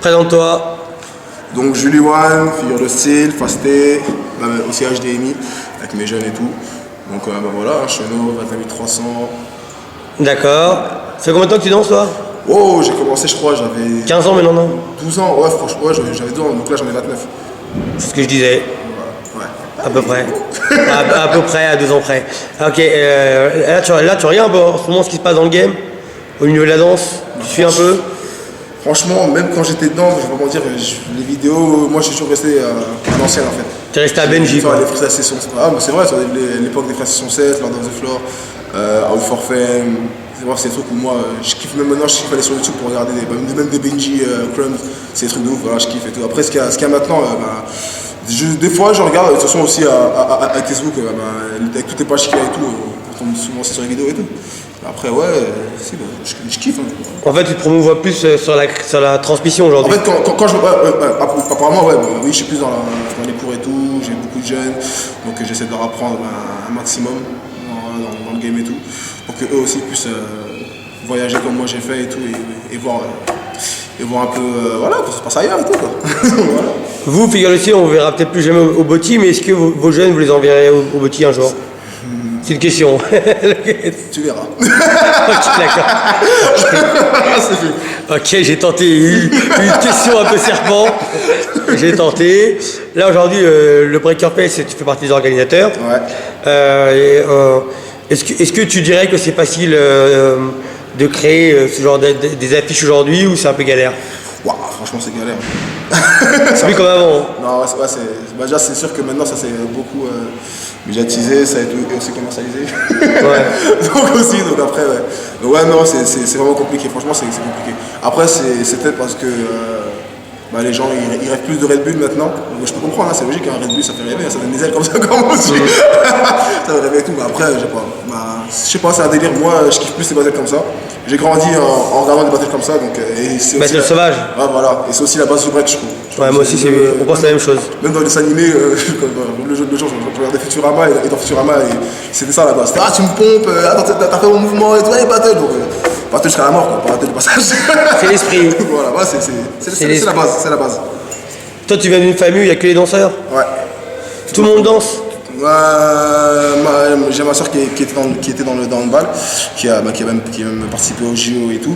Présente-toi. Donc Julie One, figure de style, fasté, aussi HDMI, avec mes jeunes et tout. Donc voilà, Chenot, 28 300. D'accord. Ça fait combien de temps que tu danses toi? Oh, j'ai commencé, je crois, j'avais 15 ans maintenant, non? 12 ans, ouais, franchement, ouais, j'avais 12 ans, donc là j'en ai 29. C'est ce que je disais. Ouais. À peu près. à peu près, à 2 ans près. Ok, là tu regardes en ce moment ce qui se passe dans le game, au niveau de la danse, tu suis un peu. Franchement, même quand j'étais dedans, je vais pas mentir, les vidéos, moi je suis toujours resté à l'ancienne en fait. T'es resté à Benji quoi. Les Freestyle Session, ah mais c'est vrai, sur l'époque des Freestyle Session 7, Lord of the Floor, Out for Fame, c'est des trucs où moi je kiffe, même maintenant je kiffe aller sur YouTube pour regarder même des Benji, Crumbs, c'est des trucs de ouf, voilà, je kiffe et tout. Après ce qu'il y a maintenant, des fois je regarde, de toute façon aussi à Facebook, avec toutes les pages qu'il y a et tout, on tombe souvent sur les vidéos et tout. Après ouais, si, je kiffe. Hein. En fait tu te promouvois plus sur la transmission aujourd'hui. En fait quand je apparemment ouais, oui je suis plus dans les cours et tout, j'ai beaucoup de jeunes, donc j'essaie de leur apprendre un maximum dans le game et tout, pour qu'eux aussi puissent voyager comme moi j'ai fait et tout, et voir un peu voilà, que ça se passe ailleurs et tout quoi. Voilà. Vous, figure aussi, on ne verra peut-être plus jamais au Botti, mais est-ce que vos jeunes, vous les enverrez au Botti un jour? C'est une question. Tu verras. Ok, d'accord. Ok, j'ai tenté une question un peu serpent. J'ai tenté. Là, aujourd'hui, le Breaker Pace, tu fais partie des organisateurs. Ouais. Est-ce que tu dirais que c'est facile de créer ce genre des affiches aujourd'hui ou c'est un peu galère? Wow, franchement, c'est galère. C'est plus comme avant. Non, déjà, c'est sûr que maintenant, ça s'est beaucoup médiatisé, ça a été aussi commercialisé. Ouais. donc après, ouais. Mais ouais, non, c'est vraiment compliqué. Franchement, c'est compliqué. Après, c'est peut-être parce que les gens, ils rêvent plus de Red Bull maintenant. Donc, je peux comprendre, hein, c'est logique, hein, Red Bull, ça fait rêver, ça donne des ailes comme ça, comme aussi. Ça fait rêver et tout. Mais après, je sais pas, c'est un délire. Moi, je kiffe plus les battles comme ça. J'ai grandi en regardant des battles comme ça, donc Battle sauvage. Ouais, voilà, et c'est aussi la base du break, je trouve. Ouais, moi aussi, on pense la même chose. Même dans les animés, le jour, je regardais Futurama, et dans Futurama, c'était ça la base. Ah, tu me pompes, t'as fait mon mouvement et tout, allez, battle. Donc, battle jusqu'à la mort, quoi, pas battle de passage. C'est l'esprit. Voilà, ouais, c'est la base. Toi, tu viens d'une famille où il n'y a que les danseurs? Ouais. Tout le monde danse? J'ai ma soeur qui était dans le handball, qui a même participé au JO et tout.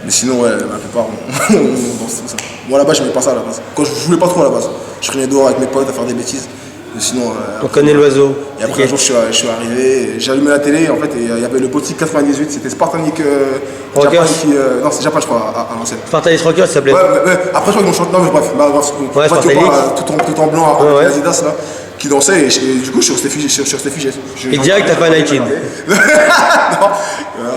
Mais sinon, ouais, la plupart, on danse tout ça. Moi, là-bas, je n'aimais pas ça à la base. Quand je voulais pas trop à la base. Je traînais dehors avec mes potes à faire des bêtises. Mais sinon. On connaît l'oiseau. Et après, un jour, je suis arrivé, j'ai allumé la télé, en fait, et il y avait le Botti 98, c'était Spartanic. Rockers. Non, c'est Japan, je crois, à l'ancienne. Spartanic Rockers, ça s'appelait. Ouais, après, je crois qu'ils m'ont chanté. Non, mais bref, ouais, tout en blanc, avec les Adidas, là, qui dansait, et du coup, je suis resté figé. Et direct, t'as fait un Nike. Non.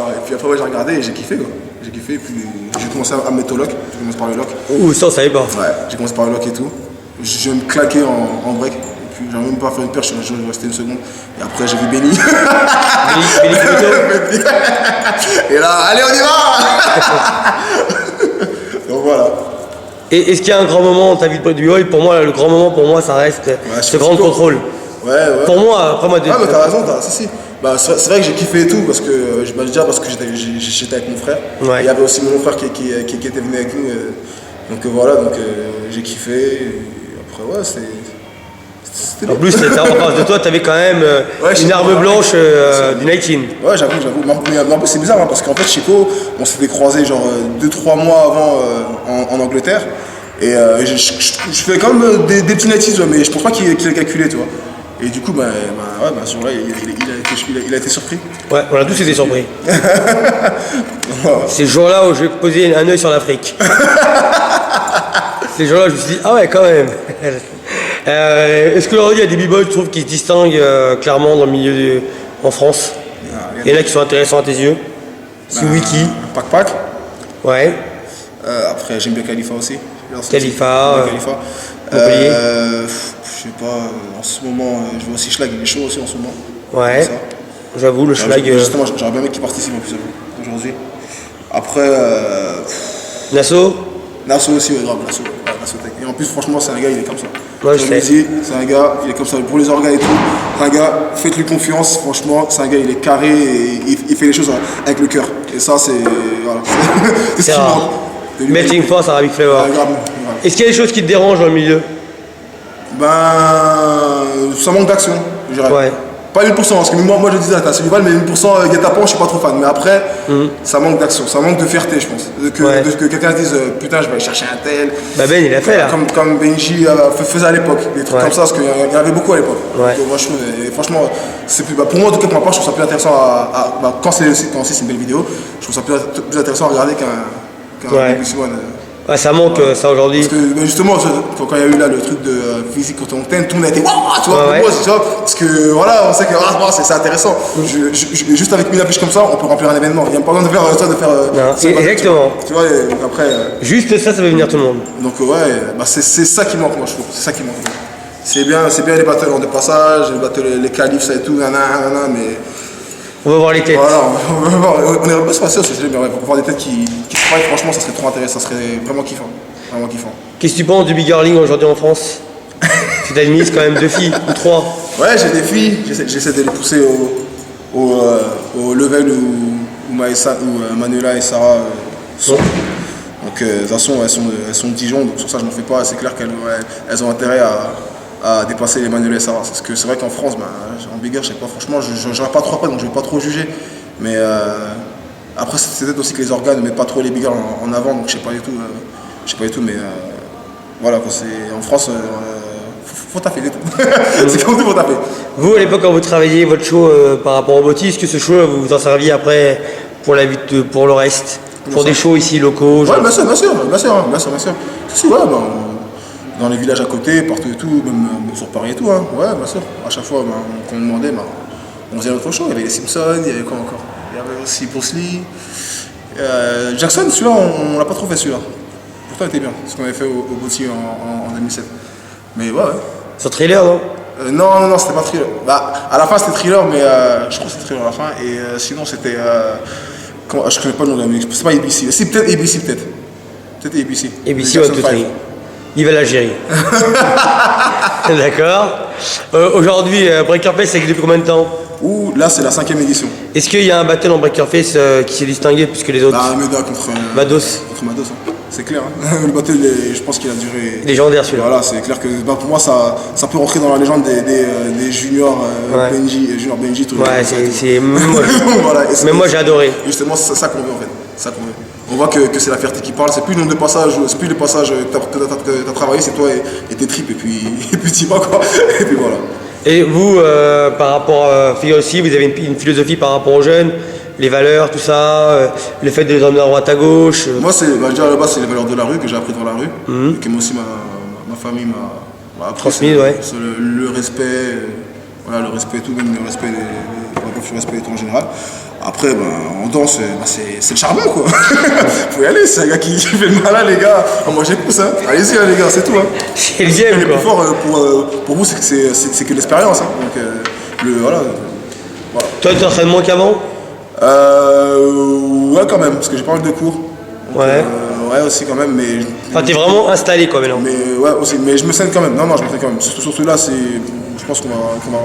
Et puis après, ouais, j'ai regardé et j'ai kiffé, quoi. J'ai kiffé, et puis j'ai commencé à me mettre au lock. J'ai commencé par le lock. Ouh, ça, on savait pas. Ouais, j'ai commencé par le lock et tout. Je vais me claquer en break. Et puis, j'ai même pas fait une perche, je vais rester une seconde. Et après, j'ai vu Benny. Benny Kimoto. Et là, allez, on y va. Donc voilà. Et est-ce qu'il y a un grand moment dans ta vie de b-boy? Pour moi, le grand moment, pour moi, ça reste ce grand contrôle. Ouais. Pour moi, après moi... Ah, mais t'as raison, si. C'est vrai que j'ai kiffé et tout, parce que j'étais avec mon frère. Ouais. Il y avait aussi mon frère qui était venu avec nous. Donc voilà, j'ai kiffé. Et après, ouais, c'était en plus, en face de toi, t'avais quand même une arme blanche du Nike. Ouais, j'avoue. Mais en plus, c'est bizarre, hein, parce qu'en fait, Chico, on s'était croisés genre 2-3 mois avant en Angleterre. Et je fais quand même des petits Nikes, mais je pense pas qu'il ait calculé, tu vois. Et du coup, ce jour-là, il a été surpris. Ouais, on a tous été surpris. C'est le jour-là où j'ai posé un œil sur l'Afrique. C'est le jour-là où je me suis dit, ah ouais, quand même. Est-ce qu'aujourd'hui, il y a des b-boys, tu trouves, qui se distinguent clairement dans le milieu en France? Il y en a qui sont intéressants à tes yeux? C'est Wiki. Pac. Ouais. Après, j'aime bien Khalifa aussi. Khalifa. Montpellier. Je sais pas, en ce moment, je vois aussi Schlag, il est chaud aussi en ce moment. Ouais, j'avoue, le Schlag. Justement, j'aurais bien un mec qui participe en plus aujourd'hui. Après. Nasso aussi, ouais, grave, Nasso Tech. Et en plus, franchement, c'est un gars, il est comme ça. Ouais, je sais. C'est un gars, il est comme ça pour les organes et tout. C'est un gars, faites-lui confiance, franchement, c'est un gars, il est carré et il fait les choses avec le cœur. Et ça, c'est. Voilà. C'est rare. Melting Force, Arabic Flavor. grave, grave. Est-ce qu'il y a des choses qui te dérangent dans le milieu? Ben, ça manque d'action, je dirais. Ouais. Pas 1000%, parce que moi je disais, t'as Sullivan, mais 1000% guet-apens, je suis pas trop fan. Mais après, ça manque d'action, ça manque de fierté, je pense. Que quelqu'un se dise, putain, je vais aller chercher un tel. Bah Ben, il a fait là. Comme Benji faisait à l'époque, des trucs comme ça, parce qu'il y en avait beaucoup à l'époque. Ouais. Donc, moi, je trouve, et franchement, c'est plus, pour moi, en tout cas, pour ma part, je trouve ça plus intéressant quand c'est une belle vidéo, je trouve ça plus intéressant à regarder qu'un Ouais. Simone. Ouais, ça manque ça aujourd'hui. Parce que ben justement, quand il y a eu là le truc de physique quand on t'aime, tout le monde a été waouh, tu vois, Ouais, moi, tu vois, parce que voilà, on sait que c'est intéressant. Juste avec 1000 affiches comme ça, on peut remplir un événement. Il n'y a pas besoin de faire ça, de faire. Non, exactement. Tu vois, et donc après. Juste ça fait venir tout le monde. Donc ouais, bah c'est ça qui manque, moi je trouve. C'est ça qui manque. C'est bien les battles en de passage, les battles, les qualifs, ça et tout, nanana, mais. On va voir les têtes. Voilà, on va voir. On est pas sûr, mais ouais, pour voir des têtes qui se fight, franchement, ça serait trop intéressant, ça serait vraiment kiffant. Vraiment kiffant. Qu'est-ce que tu penses du Big Girling aujourd'hui en France? Tu t'administres quand même 2 filles ou 3. Ouais, j'ai des filles, j'essaie de les pousser au level où Manuela et Sarah sont. Donc de toute façon, elles sont de Dijon, donc sur ça je m'en fais pas. C'est clair qu'elles ont intérêt à dépasser les Manuela et Sarah. Parce que c'est vrai qu'en France, en Big Girl, je sais pas, franchement, je n'aurais pas trop après, donc je vais pas trop juger. Mais après, c'est peut-être aussi que les organes ne mettent pas trop les Big Girls en avant, donc je sais pas du tout, mais voilà, en France, faut taffer les tout. C'est comme tout, faut taffer. Vous, à l'époque, quand vous travailliez votre show par rapport au Boti, est-ce que ce show, vous vous en serviez après pour le reste? Pour des shows ici locaux? Ouais, bien sûr. Si, ouais, dans les villages à côté, partout et tout, même sur Paris et tout, hein. Ouais, bien sûr. À chaque fois, quand on demandait, on faisait notre show. Il y avait les Simpsons, il y avait quoi encore? Il y avait aussi Bruce Lee. Jackson, celui-là, on l'a pas trop fait celui-là. Pourtant, il était bien, ce qu'on avait fait au Boti en 2007. Mais ouais. Sur Thriller, non? Non, c'était pas Thriller. À la fin, c'était Thriller, mais je crois que c'était Thriller à la fin. Et sinon, c'était. Je connais pas le nom de la musique. C'est pas ABC. Si, peut-être ABC, peut-être. Peut-être ABC. ABC ou Autotri. Il va l'Algérie. D'accord. Aujourd'hui, Breaker Face, ça existe depuis combien de temps? Là, c'est la 5e édition. Est-ce qu'il y a un battle en Breaker Face qui s'est distingué plus que les autres? Meda contre Mados. Contre Mados, hein. C'est clair. Hein. Le battle, je pense qu'il a duré. Légendaire celui-là. Voilà, c'est clair que pour moi, ça peut rentrer dans la légende des juniors Benji, tout ouais, c'est. Voilà, mais moi, j'ai adoré. Justement, c'est ça qu'on veut en fait. Ça qu'on veut. On voit que c'est la fierté qui parle, c'est plus le nombre de passages, c'est plus les passages que tu as travaillé, c'est toi et tes tripes, et puis tu vas quoi. Et puis voilà. Et vous, par rapport à Figure aussi, vous avez une philosophie par rapport aux jeunes, les valeurs, tout ça, le fait de les emmener à droite à gauche? Moi, déjà là-bas, c'est les valeurs de la rue que j'ai appris dans la rue, et que moi aussi ma famille m'a appris. Transmis, ouais. Le respect, voilà, le respect et tout, même le respect et tout en général. Après, en danse, c'est le charbon quoi. Faut y aller, c'est un gars qui fait le malin, les gars. Moi j'écoute ça. Allez-y, les gars, c'est tout. Hein. C'est le game, le quoi. plus fort pour vous, c'est que l'expérience. Hein. Donc, voilà. Toi, tu t'entraînes moins qu'avant? Ouais, quand même, parce que j'ai pas mal de cours. Donc, ouais. Ouais, aussi quand même, mais. Enfin, t'es vraiment installé quoi maintenant? Mais ouais, aussi, mais je me saigne quand même. Non, je me saigne quand même. Sur celui-là, je pense qu'on va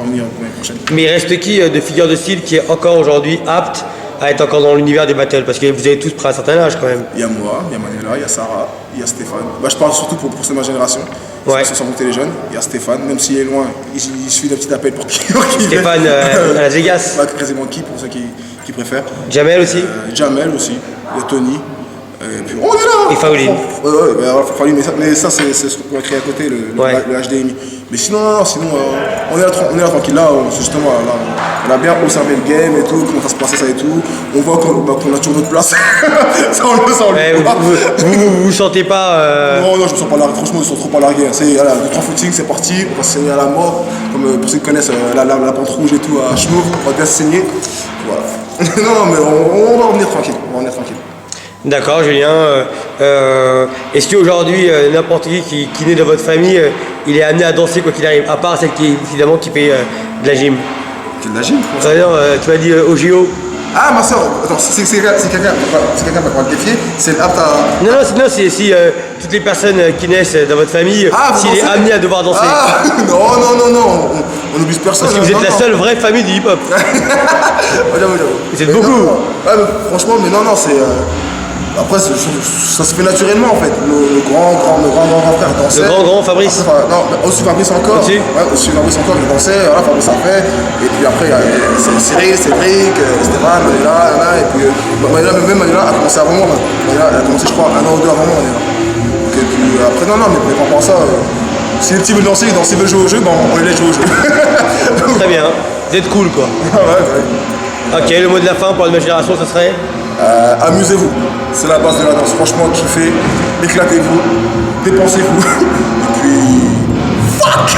revenir l'année prochaine. Mais il reste qui de figure de style qui est encore aujourd'hui apte à être encore dans l'univers des battles? Parce que vous avez tous pris un certain âge quand même. Il y a moi, il y a Manuela, il y a Sarah, il y a Stéphane. Je parle surtout pour ma génération. Ouais. Sans monter les jeunes. Il y a Stéphane, même s'il est loin, il suffit d'un petit appel pour qu'il Stéphane à Las Vegas. Quasiment qui, pour ceux qui préfèrent. Jamel aussi. Jamel aussi. Il y a Tony. Et puis on est là. Et Faouline. Faouline, mais ça c'est ce qu'on a créé à côté, le HDMI. Mais sinon, on est là tranquille. Là, justement, là, on a bien observé le game et tout, comment ça se passait ça et tout. On voit qu'on a toujours notre place. Ça, on le sent. Vous sentez pas Non, je me sens pas largué. Franchement, ils sont trop pas largués. C'est 2-3 footings, c'est parti. On va se saigner à la mort. Comme pour ceux qui connaissent la pente rouge et tout à Schnour, on va bien se saigner. Voilà. Non, mais on va revenir tranquille. D'accord, Julien. Est-ce qu'aujourd'hui, n'importe qui naît dans votre famille, il est amené à danser quoi qu'il arrive, à part celle qui évidemment qui fait de la gym? C'est de la gym? Tu m'as dit au JO. Ah, ma soeur, attends, c'est quelqu'un qui va pouvoir le défier, c'est apte à. Non, c'est si toutes les personnes qui naissent dans votre famille, s'il est amené à devoir danser. Ah, non, on n'oblige personne. Parce que vous êtes la seule vraie famille du hip-hop. J'avoue. Vous êtes beaucoup. Ouais, mais franchement, mais non, c'est. Après, ça se fait naturellement en fait. Nos grands frères dansaient. Le grand Fabrice. Enfin, non, au-dessus Fabrice encore. Au-dessus Fabrice encore, il dansait, voilà, Fabrice a fait. Et puis après, il y a Cyril, Cédric, Stéphane, Manila, et puis Manila a commencé avant moi. Manila, elle a commencé, je crois, 1 an ou 2 avant moi. Donc, et puis après, non, mais par rapport à ça, si les petits veulent danser, ils veulent jouer au jeu, ben on les laisse jouer au jeu. Très bien. Vous êtes cool, quoi. Ouais. Ok, le mot de la fin pour la nouvelle génération, ce serait Amusez-vous, c'est la base de la danse. Franchement, kiffez, éclatez-vous, dépensez-vous, et puis fuck.